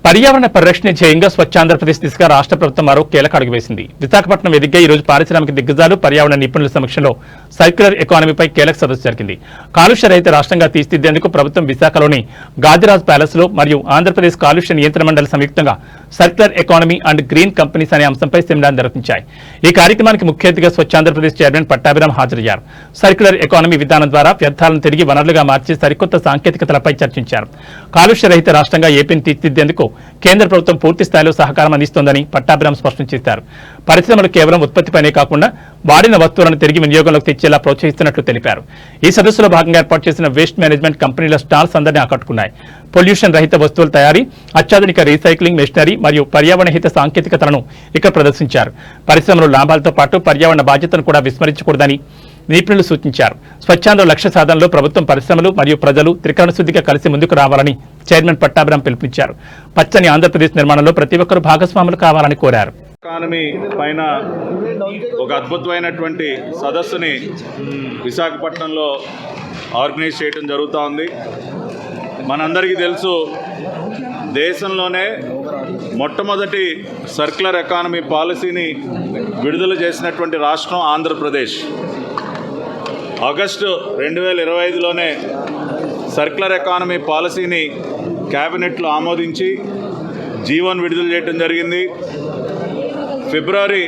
పర్యావరణ పరిరక్షణ ధ్యేయంగా స్వచ్ఛాంధ్రప్రదేశ్ దిశగా రాష్ట్ర ప్రభుత్వం మరో కీలక అడుగు వేసింది. విశాఖపట్నం వేదికగా ఈ రోజు పారిశ్రామిక దిగ్గజాలు, పర్యావరణ నిపుణుల సమక్షంలో సర్క్యులర్ ఎకానమీపై కీలక సదస్సు జరిగింది. కాలుష్య రహిత రాష్ట్రంగా తీర్చిదిద్దేందుకు ప్రభుత్వం విశాఖలోని గాదిరాజ్ ప్యాలెస్ లో మరియు ఆంధ్రప్రదేశ్ కాలుష్య నియంత్రణ మండలి సంయుక్తంగా circular economy and green companies అనే అంశంపై సెమినార్ నిర్వహించాయి. ఈ కార్యక్రమానికి ముఖ్య అతిథిగా స్వచ్ఛాంధ్రప్రదేశ్ చైర్మన్ పట్టాభిరామ్ హాజరయ్యారు. సర్క్యులర్ ఎకానమీ విధానం ద్వారా వ్యర్థాలను తిరిగి వనరులుగా మార్చి సరికొత్త సాంకేతికతలపై చర్చించారు. కాలుష్య రహిత రాష్ట్రంగా ఏపీని తీర్చిదిద్దేందుకు కేంద్ర ప్రభుత్వం పూర్తి స్థాయిలో సహకారం అందిస్తోందని పట్టాభిరామ్ స్పష్టం చేశారు. పరిశ్రమలు కేవలం ఉత్పత్తిపైనే కాకుండా వాడిన వస్తువులను తిరిగి వినియోగంలోకి తెచ్చేలా ప్రోత్సహిస్తున్నట్లు తెలిపారు. ఈ సదస్సులో భాగంగా ఏర్పాటు చేసిన వేస్ట్ మేనేజ్మెంట్ కంపెనీల స్టాల్స్ అందరినీ ఆకట్టుకున్నాయి. పొల్యూషన్ రహిత వస్తువుల తయారీ, అత్యాధునిక రీసైక్లింగ్ మెషినరీ మరియు పర్యావరణ హిత సాంకేతికతలను ఇక్కడ ప్రదర్శించారు. పరిశ్రమలు లాభాలతో పాటు పర్యావరణ బాధ్యతను కూడా విస్మరించకూడదని నిపుణులు సూచించారు. స్వచ్ఛాంధ్ర లక్ష్య సాధనలో ప్రభుత్వం, పరిశ్రమలు మరియు ప్రజలు త్రికరణ శుద్ధిగా కలిసి ముందుకు రావాలని చైర్మన్ పట్టాభిరామ్ పిలుపునిచ్చారు. పచ్చని ఆంధ్రప్రదేశ్ నిర్మాణంలో ప్రతి ఒక్కరూ భాగస్వాములు కావాలని కోరారు. ఎకానమీ పైన ఒక అద్భుతమైనటువంటి సదస్సుని విశాఖపట్నంలో ఆర్గనైజ్ చేయడం జరుగుతూ ఉంది. మనందరికీ తెలుసు, దేశంలోనే మొట్టమొదటి సర్క్యులర్ ఎకానమీ పాలసీని విడుదల చేసినటువంటి రాష్ట్రం ఆంధ్రప్రదేశ్. ఆగస్టు 2025లోనే సర్క్యులర్ ఎకానమీ పాలసీని క్యాబినెట్లో ఆమోదించి జీవోను విడుదల చేయడం జరిగింది. ఫిబ్రవరి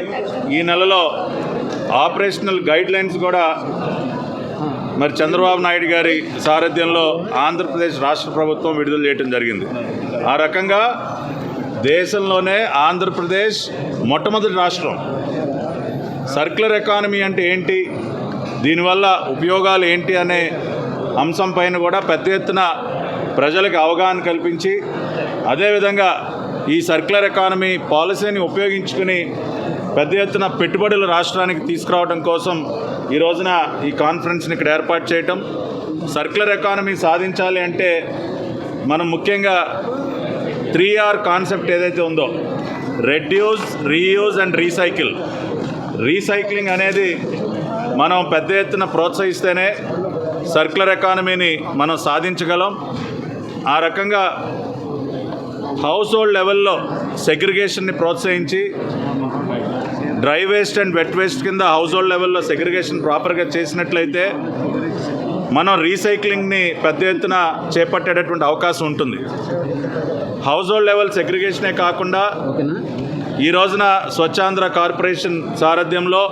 ఈ నెలలో ఆపరేషనల్ గైడ్లైన్స్ కూడా మరి చంద్రబాబు నాయుడు గారి సారథ్యంలో ఆంధ్రప్రదేశ్ రాష్ట్ర ప్రభుత్వం విడుదల చేయడం జరిగింది. ఆ రకంగా దేశంలోనే ఆంధ్రప్రదేశ్ మొట్టమొదటి రాష్ట్రం. సర్క్యులర్ ఎకానమీ అంటే ఏంటి, దీనివల్ల ఉపయోగాలు ఏంటి అనే అంశం పైన కూడా పెద్ద ఎత్తున ప్రజలకు అవగాహన కల్పించి, అదేవిధంగా ఈ సర్క్యులర్ ఎకానమీ పాలసీని ఉపయోగించుకుని పెద్ద ఎత్తున పెట్టుబడులు రాష్ట్రానికి తీసుకురావడం కోసం ఈ రోజున ఈ కాన్ఫరెన్స్ని ఇక్కడ ఏర్పాటు చేయటం. సర్క్యులర్ ఎకానమీ సాధించాలి అంటే మనం ముఖ్యంగా 3R కాన్సెప్ట్ ఏదైతే ఉందో, reduce, reuse and recycle. Recycling అనేది మనం పెద్ద ఎత్తున ప్రోత్సహిస్తేనే సర్క్యులర్ ఎకానమీని మనం సాధించగలం. ఆ రకంగా హౌస్ హోల్డ్ లెవెల్లో సెగ్రిగేషన్ని ప్రోత్సహించి dry waste and wet waste కింద హౌస్ హోల్డ్ లెవెల్లో సెగ్రిగేషన్ ప్రాపర్గా చేసినట్లయితే మనం రీసైక్లింగ్ని పెద్ద ఎత్తున చేపట్టేటటువంటి అవకాశం ఉంటుంది. హౌస్ హోల్డ్ లెవెల్ సెగ్రిగేషనే కాకుండా ఈ రోజున స్వచ్ఛాంధ్ర కార్పొరేషన్ సారథ్యంలో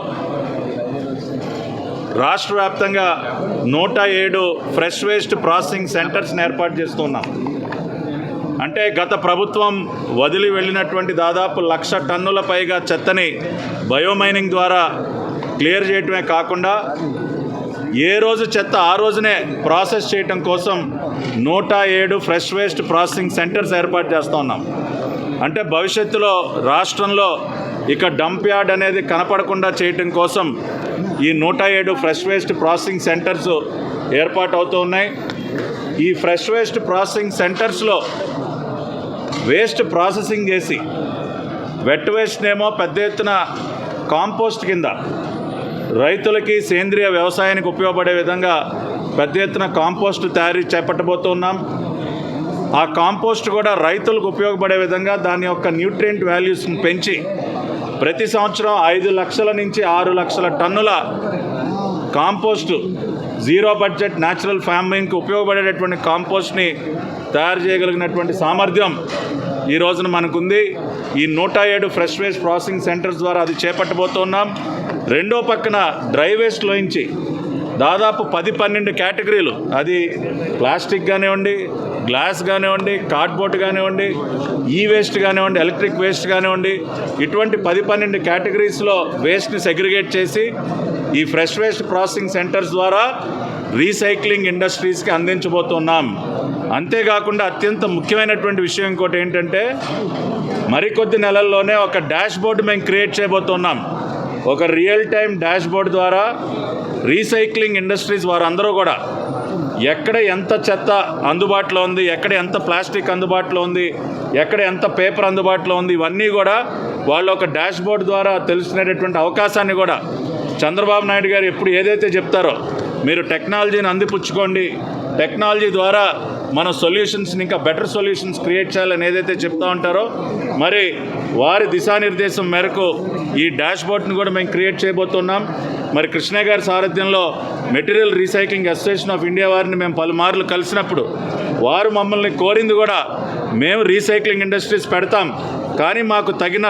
రాష్ట్ర వ్యాప్తంగా 107 ఫ్రెష్ వేస్ట్ ప్రాసెసింగ్ సెంటర్స్ని ఏర్పాటు చేస్తున్నాం. అంటే గత ప్రభుత్వం వదిలి వెళ్ళినటువంటి దాదాపు 1,00,000 టన్నుల పైగా చెత్తని బయోమైనింగ్ ద్వారా క్లియర్ చేయటమే కాకుండా ఏ రోజు చెత్త ఆ రోజునే ప్రాసెస్ చేయటం కోసం 107 ఫ్రెష్ వేస్ట్ ప్రాసెసింగ్ సెంటర్స్ ఏర్పాటు చేస్తూ ఉన్నాం. అంటే భవిష్యత్తులో రాష్ట్రంలో ఇక డంప్ యార్డ్ అనేది కనపడకుండా చేయటం కోసం ఈ 107 ఫ్రెష్ వేస్ట్ ప్రాసెసింగ్ సెంటర్స్ ఏర్పాటు అవుతూ ఉన్నాయి. ఈ ఫ్రెష్ వేస్ట్ ప్రాసెసింగ్ సెంటర్స్లో వేస్ట్ ప్రాసెసింగ్ చేసి వెట్ వేస్ట్నేమో పెద్ద ఎత్తున కాంపోస్ట్ కింద రైతులకి సేంద్రియ వ్యవసాయానికి ఉపయోగపడే విధంగా పెద్ద ఎత్తున కాంపోస్ట్ తయారీ చేపట్టబోతున్నాం. ఆ కాంపోస్ట్ కూడా రైతులకు ఉపయోగపడే విధంగా దాని యొక్క న్యూట్రియంట్ వాల్యూస్ని పెంచి ప్రతి సంవత్సరం 5 లక్షల నుంచి 6 లక్షల టన్నుల కాంపోస్టు, జీరో బడ్జెట్ న్యాచురల్ ఫార్మింగ్కి ఉపయోగపడేటటువంటి కాంపోస్ట్ని తయారు చేయగలిగినటువంటి సామర్థ్యం ఈ రోజున మనకుంది. ఈ 107 ఫ్రెష్ వేస్ట్ ప్రాసెసింగ్ సెంటర్స్ ద్వారా అది చేపట్టబోతున్నాం. రెండో పక్కన డ్రై వేస్ట్లోంచి దాదాపు 10-12 కేటగిరీలు, అది ప్లాస్టిక్ కానివ్వండి, గ్లాస్ కానివ్వండి, కార్డ్బోర్డ్ కానివ్వండి, ఈ వేస్ట్ కానివ్వండి, ఎలక్ట్రిక్ వేస్ట్ కానివ్వండి, ఇటువంటి 10-12 కేటగిరీస్లో వేస్ట్ని సెగ్రిగేట్ చేసి ఈ ఫ్రెష్ వేస్ట్ ప్రాసెసింగ్ సెంటర్స్ ద్వారా రీసైక్లింగ్ ఇండస్ట్రీస్కి అందించబోతున్నాం. అంతేకాకుండా అత్యంత ముఖ్యమైనటువంటి విషయం ఇంకోటి ఏంటంటే, మరికొద్ది నెలల్లోనే ఒక డాష్ బోర్డు మేము క్రియేట్ చేయబోతున్నాం. ఒక రియల్ టైం డాష్ బోర్డు ద్వారా రీసైక్లింగ్ ఇండస్ట్రీస్ వారందరూ కూడా ఎక్కడ ఎంత చెత్త అందుబాటులో ఉంది, ఎక్కడ ఎంత ప్లాస్టిక్ అందుబాటులో ఉంది, ఎక్కడ ఎంత పేపర్ అందుబాటులో ఉంది, ఇవన్నీ కూడా వాళ్ళు ఒక డాష్ బోర్డు ద్వారా తెలుసుకునేటటువంటి అవకాశాన్ని కూడా చంద్రబాబు నాయుడు గారు ఎప్పుడు ఏదైతే చెప్తారో, మీరు టెక్నాలజీని అందిపుచ్చుకోండి, టెక్నాలజీ ద్వారా మన సొల్యూషన్స్ని ఇంకా బెటర్ సొల్యూషన్స్ క్రియేట్ చేయాలని ఏదైతే చెప్తా ఉంటారో మరి వారి దిశానిర్దేశం మేరకు ఈ డాష్ బోర్డ్ని కూడా మేము క్రియేట్ చేయబోతున్నాం. మరి కృష్ణ గారి సారథ్యంలో material recycling association of India వారిని మేము పలుమార్లు కలిసినప్పుడు వారు మమ్మల్ని కోరింది కూడా మేము రీసైక్లింగ్ ఇండస్ట్రీస్ పెడతాం, కానీ మాకు తగిన